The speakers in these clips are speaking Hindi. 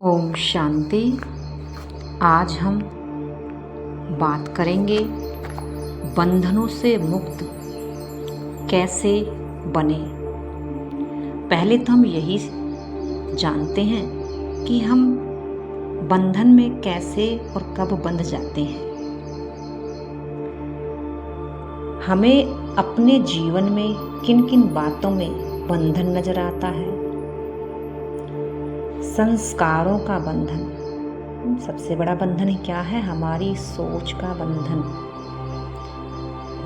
ओम शांति। आज हम बात करेंगे बंधनों से मुक्त कैसे बने। पहले तो हम यही जानते हैं कि हम बंधन में कैसे और कब बंध जाते हैं। हमें अपने जीवन में किन किन बातों में बंधन नजर आता है। संस्कारों का बंधन, सबसे बड़ा बंधन क्या है? हमारी सोच का बंधन।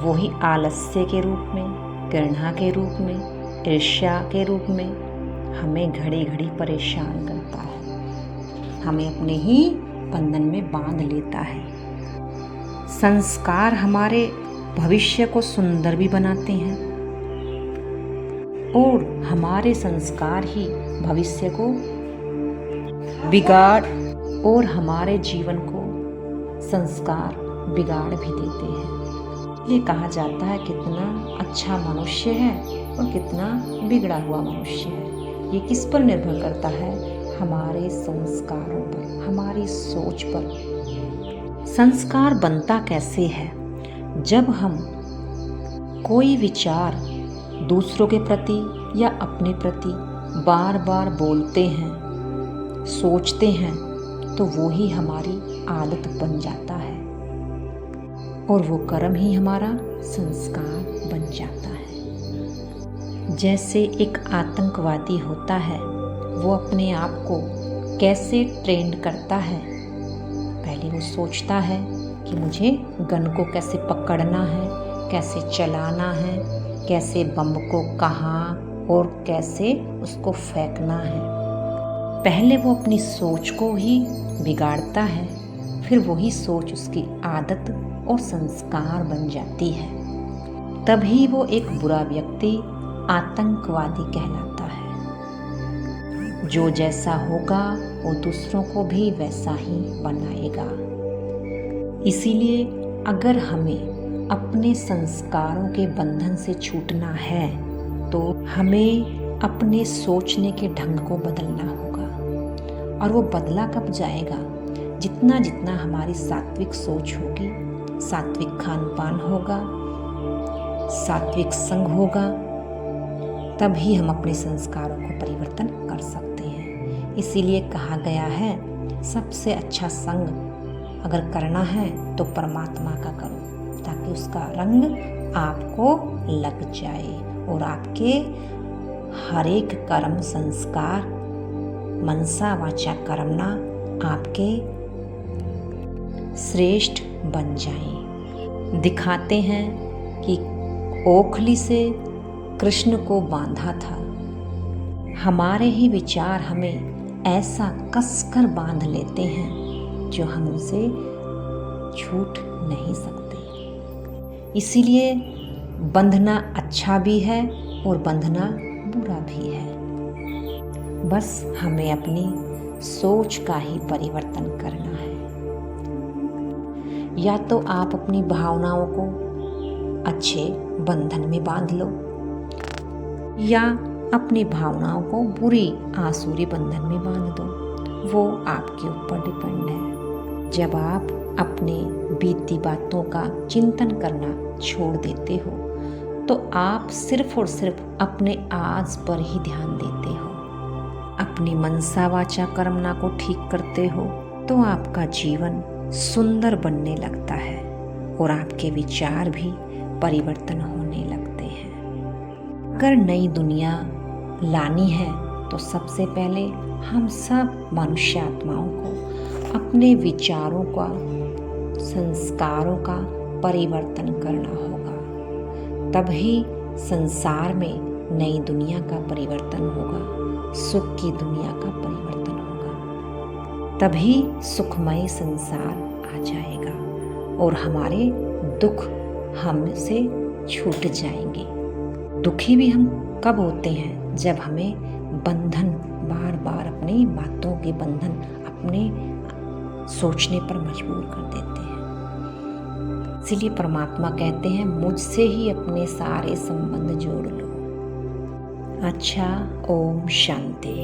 वो ही आलस्य के रूप में, घृणा के रूप में, ईर्ष्या के रूप में हमें घड़ी घड़ी परेशान करता है, हमें अपने ही बंधन में बांध लेता है। संस्कार हमारे भविष्य को सुंदर भी बनाते हैं और हमारे संस्कार ही भविष्य को बिगाड़ और हमारे जीवन को संस्कार बिगाड़ भी देते हैं। ये कहा जाता है कितना अच्छा मनुष्य है और कितना बिगड़ा हुआ मनुष्य है। ये किस पर निर्भर करता है? हमारे संस्कारों पर, हमारी सोच पर। संस्कार बनता कैसे है? जब हम कोई विचार दूसरों के प्रति या अपने प्रति बार बार बोलते हैं, सोचते हैं, तो वो ही हमारी आदत बन जाता है और वो कर्म ही हमारा संस्कार बन जाता है। जैसे एक आतंकवादी होता है, वो अपने आप को कैसे ट्रेंड करता है? पहले वो सोचता है कि मुझे गन को कैसे पकड़ना है, कैसे चलाना है, कैसे बम को कहाँ और कैसे उसको फेंकना है। पहले वो अपनी सोच को ही बिगाड़ता है, फिर वही सोच उसकी आदत और संस्कार बन जाती है। तभी वो एक बुरा व्यक्ति आतंकवादी कहलाता है। जो जैसा होगा वो दूसरों को भी वैसा ही बनाएगा। इसीलिए अगर हमें अपने संस्कारों के बंधन से छूटना है तो हमें अपने सोचने के ढंग को बदलना होगा। और वो बदला कब जाएगा? जितना जितना हमारी सात्विक सोच होगी, सात्विक खान पान होगा, सात्विक संग होगा, तभी हम अपने संस्कारों को परिवर्तन कर सकते हैं। इसीलिए कहा गया है सबसे अच्छा संग अगर करना है तो परमात्मा का करो, ताकि उसका रंग आपको लग जाए और आपके हर एक कर्म संस्कार मनसा वाचा कर्मणा आपके श्रेष्ठ बन जाएं। दिखाते हैं कि ओखली से कृष्ण को बांधा था। हमारे ही विचार हमें ऐसा कसकर बांध लेते हैं जो हम उनसे छूट नहीं सकते। इसीलिए बंधना अच्छा भी है और बंधना बुरा भी है। बस हमें अपनी सोच का ही परिवर्तन करना है। या तो आप अपनी भावनाओं को अच्छे बंधन में बांध लो, या अपनी भावनाओं को बुरी आसुरी बंधन में बांध दो। वो आपके ऊपर डिपेंड है। जब आप अपने बीती बातों का चिंतन करना छोड़ देते हो तो आप सिर्फ और सिर्फ अपने आज पर ही ध्यान देते हो, अपनी मनसा वाचा कर्मणा को ठीक करते हो, तो आपका जीवन सुंदर बनने लगता है और आपके विचार भी परिवर्तन होने लगते हैं। अगर नई दुनिया लानी है तो सबसे पहले हम सब मनुष्य आत्माओं को अपने विचारों का, संस्कारों का परिवर्तन करना होगा। तभी संसार में नई दुनिया का परिवर्तन होगा, सुख की दुनिया का परिवर्तन होगा। तभी सुखमय संसार आ जाएगा और हमारे दुख हमसे छूट जाएंगे। दुखी भी हम कब होते हैं? जब हमें बंधन बार बार अपनी बातों के बंधन अपने सोचने पर मजबूर कर देते हैं। इसीलिए परमात्मा कहते हैं मुझसे ही अपने सारे संबंध जोड़ लो। अच्छा, ओम शांति।